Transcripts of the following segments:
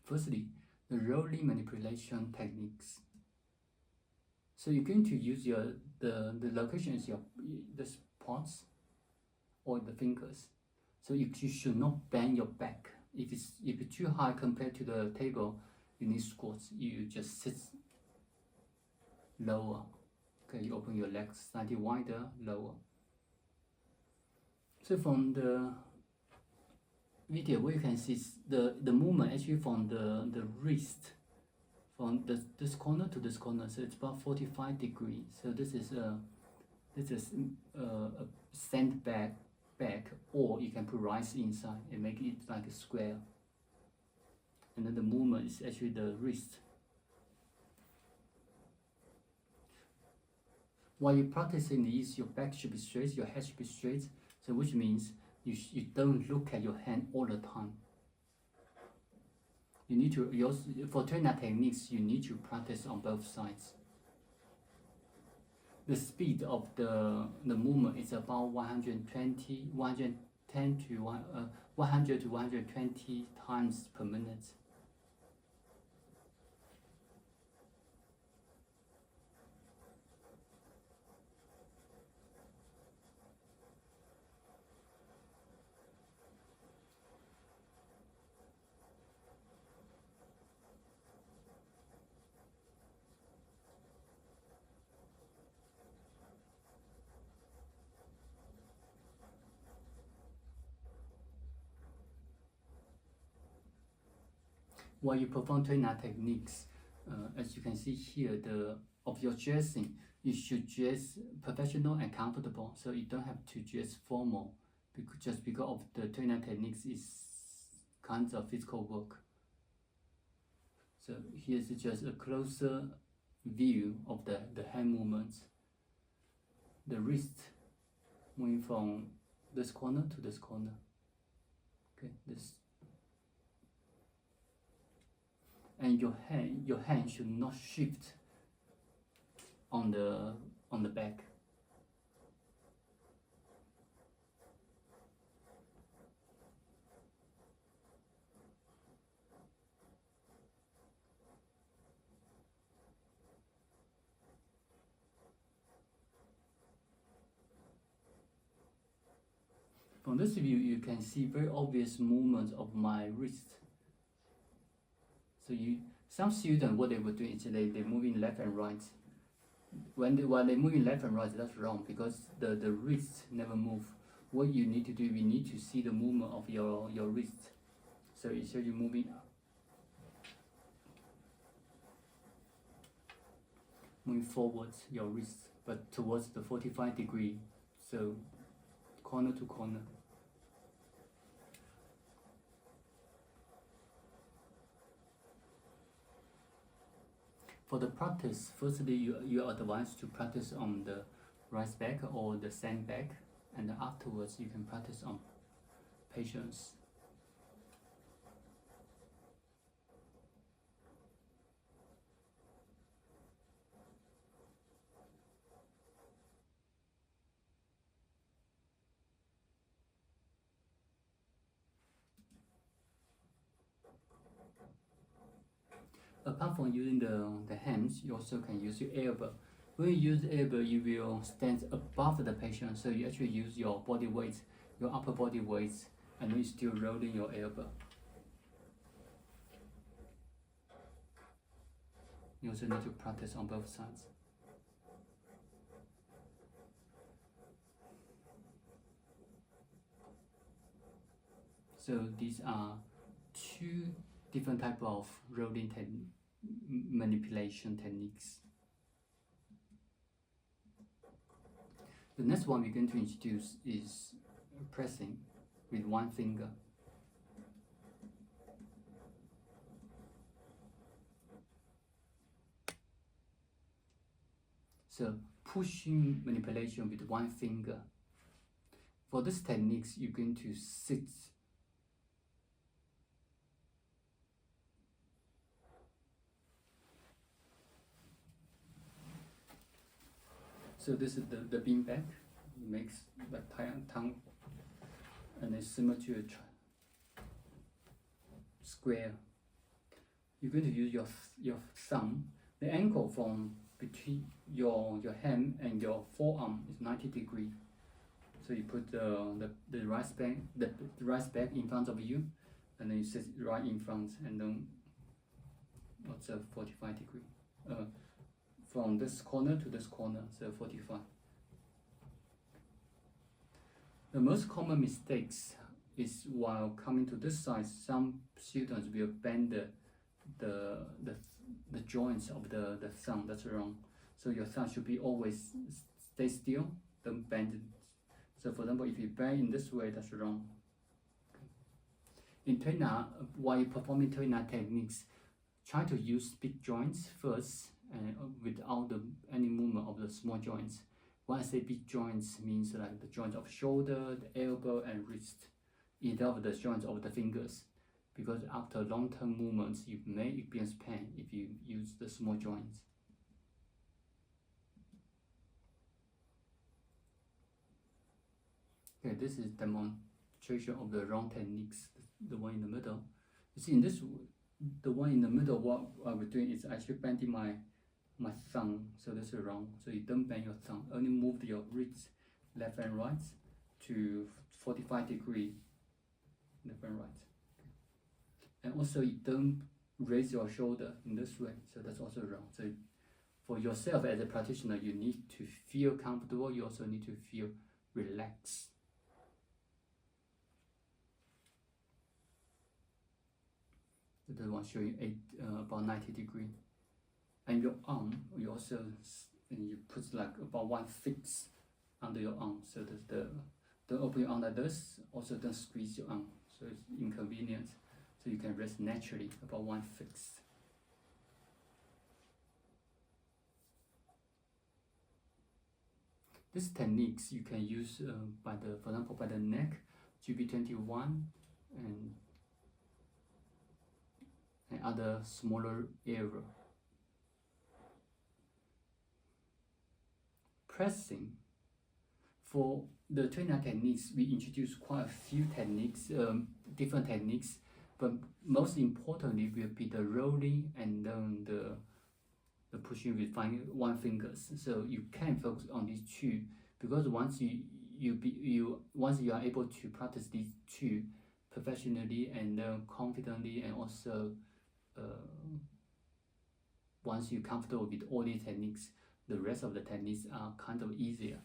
Firstly, the rolling manipulation techniques. So you're going to use the location is the spots or the fingers. So you should not bend your back. If it's too high compared to the table, you need squats. You just sit lower. Okay, you open your legs slightly wider, lower. So from the video, what you can see is the movement actually from the wrist, from this corner to this corner. So it's about 45 degrees. So this is a sand back, or you can put rice inside and make it like a square. And then the movement is actually the wrist. While you're practicing this, your back should be straight, your head should be straight. So which means you don't look at your hand all the time. You need to, for Tui Na techniques, you need to practice on both sides. The speed of the movement is about 100 to 120 times per minute. While you perform Tui Na techniques, as you can see here, of your dressing, you should dress professional and comfortable. So you don't have to dress formal, just because of the Tui Na techniques is kinds of physical work. So here's just a closer view of the hand movements. The wrist moving from this corner to this corner. Okay, this. And your hand should not shift on the back. From this view, you can see very obvious movements of my wrist. So some students, what they would do is they moving left and right. While they're moving left and right, that's wrong because the wrist never move. What you need to do, we need to see the movement of your wrist. So it shows you moving forwards your wrist, but towards the 45 degree. So corner to corner. For the practice, firstly you are advised to practice on the rice back or the sand back, and afterwards you can practice on patience. Apart from using the hands, you also can use your elbow. When you use elbow, you will stand above the patient, so you actually use your body weight, your upper body weight, and you're still rolling your elbow. You also need to practice on both sides. So these are two different type of rolling manipulation techniques. The next one we're going to introduce is pressing with one finger. So pushing manipulation with one finger. For this techniques, you're going to sit So this is the bean back, makes the tongue, and it's similar to a square. you're going to use your thumb. The angle from between your hand and your forearm is 90 degrees. So you put the right back in front of you, and then you sit right in front, and then what's a 45 degree? From this corner to this corner, so 45. The most common mistakes is while coming to this side, some students will bend the joints of the thumb. That's wrong. So your thumb should be always stay still, don't bend it. So for example, if you bend in this way, that's wrong. In Tui Na, while performing Tui Na techniques, try to use big joints first and without any movement of the small joints. When I say big joints, means like the joints of shoulder, the elbow, and wrist, instead of the joints of the fingers. Because after long-term movements, you may experience pain if you use the small joints. Okay, this is demonstration of the wrong techniques, the one in the middle. You see, in this, the one in the middle, what we're doing is actually bending my thumb, so this is wrong. So you don't bend your thumb, only move your wrists left and right to 45 degrees, left and right. And also you don't raise your shoulder in this way, so that's also wrong. So for yourself as a practitioner, you need to feel comfortable, you also need to feel relaxed. So the one showing about 90 degrees. And your arm, you also you put like about 1/5 under your arm, so that don't open your arm like this, also don't squeeze your arm, so it's inconvenient. So you can rest naturally about 1/5. These techniques you can use for example, by the neck, GB21, and other smaller area. Pressing. For the Tui Na techniques, we introduced quite a few techniques, different techniques, but most importantly will be the rolling and then the pushing with one fingers. So you can focus on these two, because once once you are able to practice these two professionally and confidently, and also once you're comfortable with all these techniques, the rest of the techniques are kind of easier.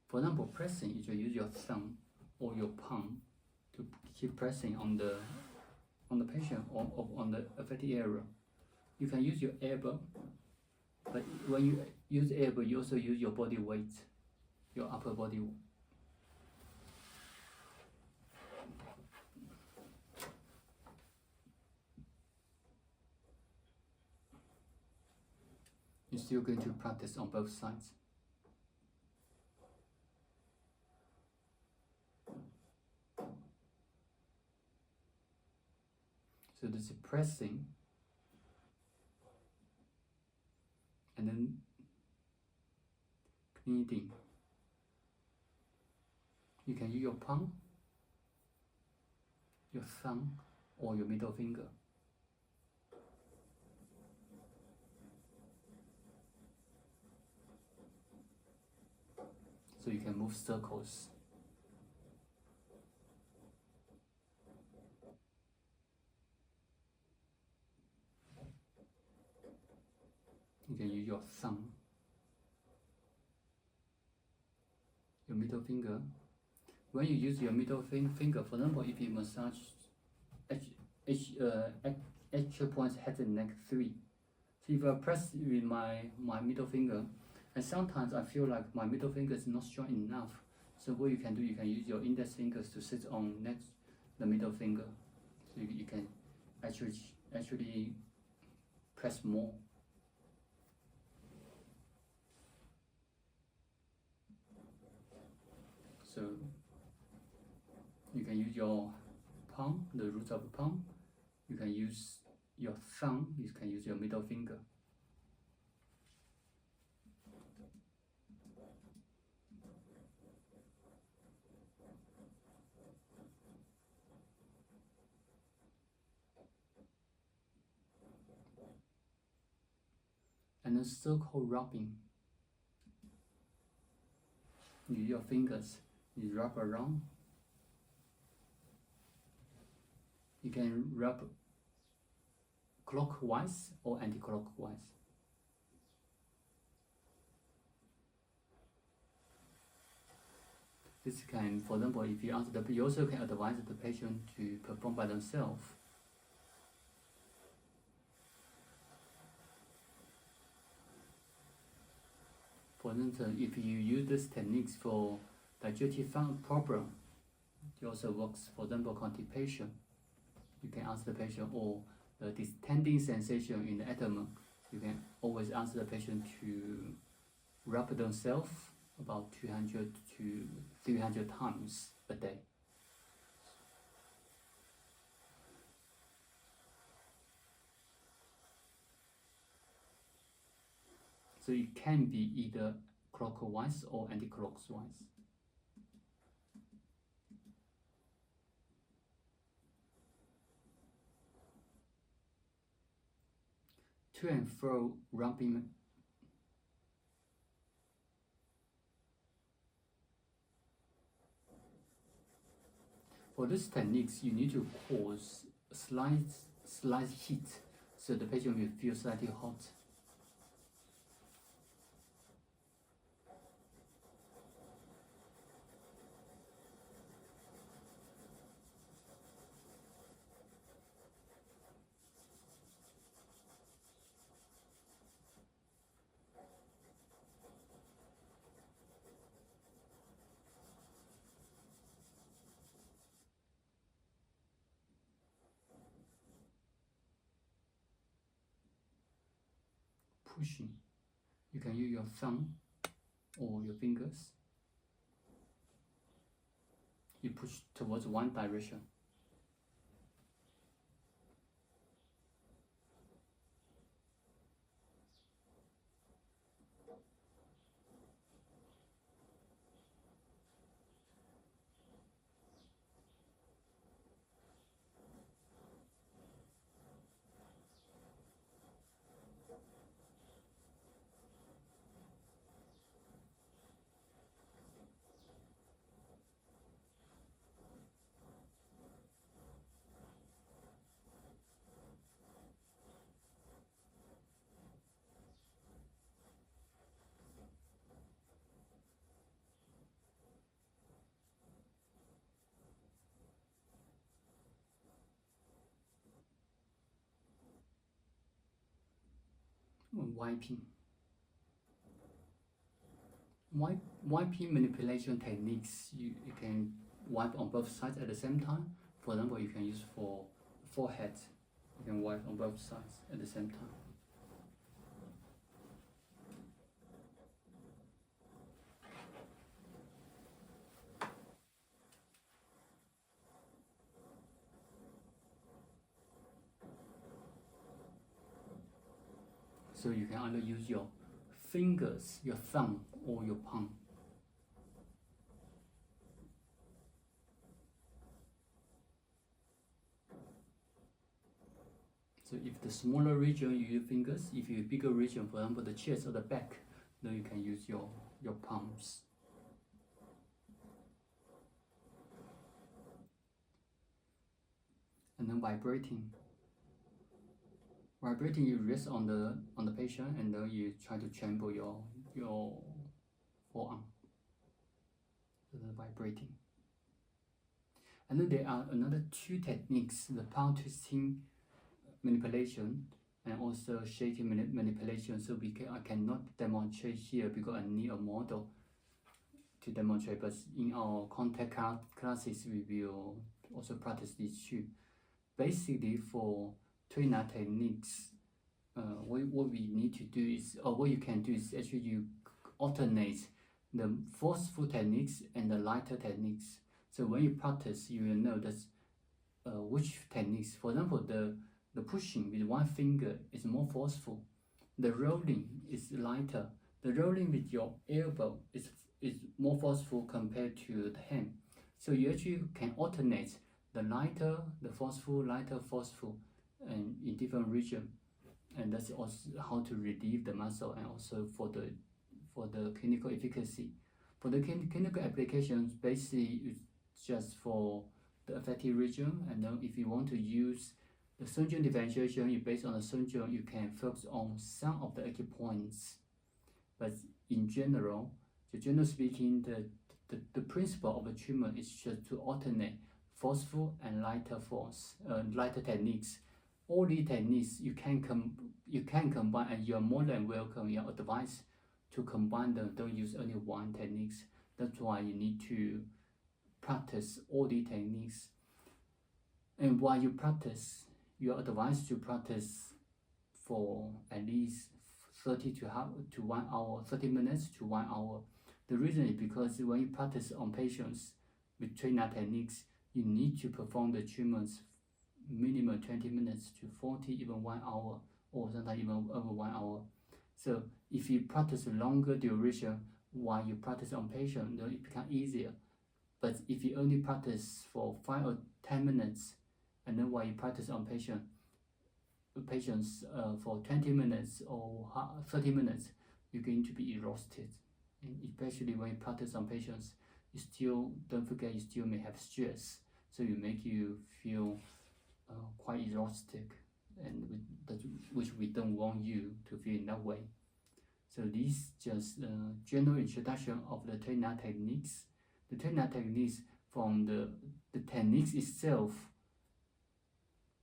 For example, pressing, you should use your thumb or your palm to keep pressing on the patient or on the affected area. You can use your elbow, but when you use elbow, you also use your body weight, your upper body weight. You're still going to practice on both sides. So this is pressing, and then kneading. You can use your palm, your thumb, or your middle finger. So you can move circles. You can use your thumb, your middle finger. When you use your middle finger, for example, if you massage action points, head and neck 3. So if I press with my middle finger, and sometimes I feel like my middle finger is not strong enough. So what you can do, you can use your index fingers to sit on the middle finger. So you can actually press more. So you can use your palm, the roots of the palm. You can use your thumb. You can use your middle finger. and then circle rubbing. Use your fingers, you rub around. You can rub clockwise or anti-clockwise. This can, for example, if you answer you also can advise the patient to perform by themselves. For instance, if you use this techniques for digestive problem, it also works for example constipation. You can ask the patient, or the distending sensation in the abdomen. You can always ask the patient to rub themselves about 200 to 300 times a day. So it can be either clockwise or anti-clockwise. To and fro rubbing. For these techniques, you need to cause slight heat, so the patient will feel slightly hot. Pushing, you can use your thumb or your fingers. You push towards one direction. Wiping. Wiping manipulation techniques, you can wipe on both sides at the same time. For example, you can use for forehead. You can wipe on both sides at the same time. So you can either use your fingers, your thumb, or your palm. So if the smaller region you use fingers, if you bigger region, for example the chest or the back, then you can use your palms. And then vibrating. Vibrating, you rest on the patient and then you try to tremble your forearm. So the vibrating. And then there are another two techniques: the palm twisting manipulation and also shaking manipulation. So I cannot demonstrate here because I need a model to demonstrate. But in our contact classes, we will also practice these two. Basically, for Tui Na techniques, what we need to do is, or what you can do is actually you alternate the forceful techniques and the lighter techniques. So when you practice, you will know that which techniques. For example, the pushing with one finger is more forceful. The rolling is lighter. The rolling with your elbow is more forceful compared to the hand. So you actually can alternate the lighter, the forceful, lighter, forceful, and in different region. and that's also how to relieve the muscle, and also for the clinical efficacy. For the clinical applications, basically it's just for the affected region, and then if you want to use the surgeon differentiation, you based on the surgeon, you can focus on some of the acupoints. But in general, generally speaking, the principle of the treatment is just to alternate forceful and lighter techniques. All these techniques you can combine, and you are more than welcome. You are advised to combine them. Don't use only one techniques. That's why you need to practice all the techniques. And while you practice, you are advised to practice for at least 30 to 1 hour, 30 minutes to 1 hour. The reason is because when you practice on patients with Tui Na techniques, you need to perform the treatments minimum 20 minutes to 40, even 1 hour, or sometimes even over 1 hour. So if you practice a longer duration while you practice on patient, then it becomes easier. But if you only practice for 5 or 10 minutes, and then while you practice on patients for 20 minutes or 30 minutes, you're going to be exhausted. And especially when you practice on patients, you still, don't forget, you still may have stress, so it make you feel quite exhausted, and which we don't want you to feel in that way. So this just general introduction of the Tui Na techniques. The Tui Na techniques, from the techniques itself,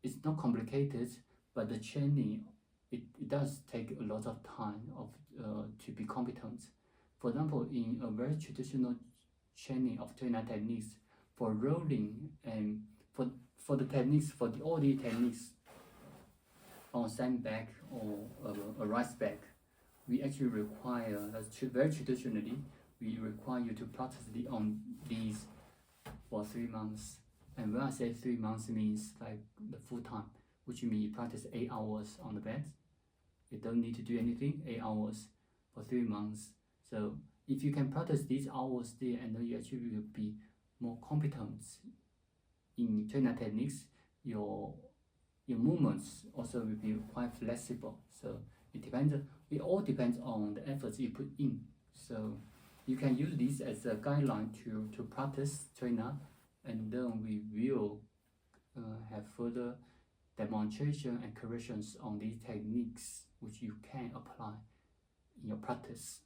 it's not complicated, but the training, it does take a lot of time to be competent. For example, in a very traditional training of Tui Na techniques, for rolling and for the techniques, for all the techniques on sandbag or a rice bag, we actually require, very traditionally, we require you to practice on these for 3 months. And when I say 3 months, means like the full time, which means you practice 8 hours on the bed. You don't need to do anything, 8 hours for 3 months. So if you can practice these hours there, and then you actually will be more competent in Tui Na techniques, your movements also will be quite flexible. So it all depends on the efforts you put in. So you can use this as a guideline to practice Tui Na, and then we will have further demonstration and corrections on these techniques, which you can apply in your practice.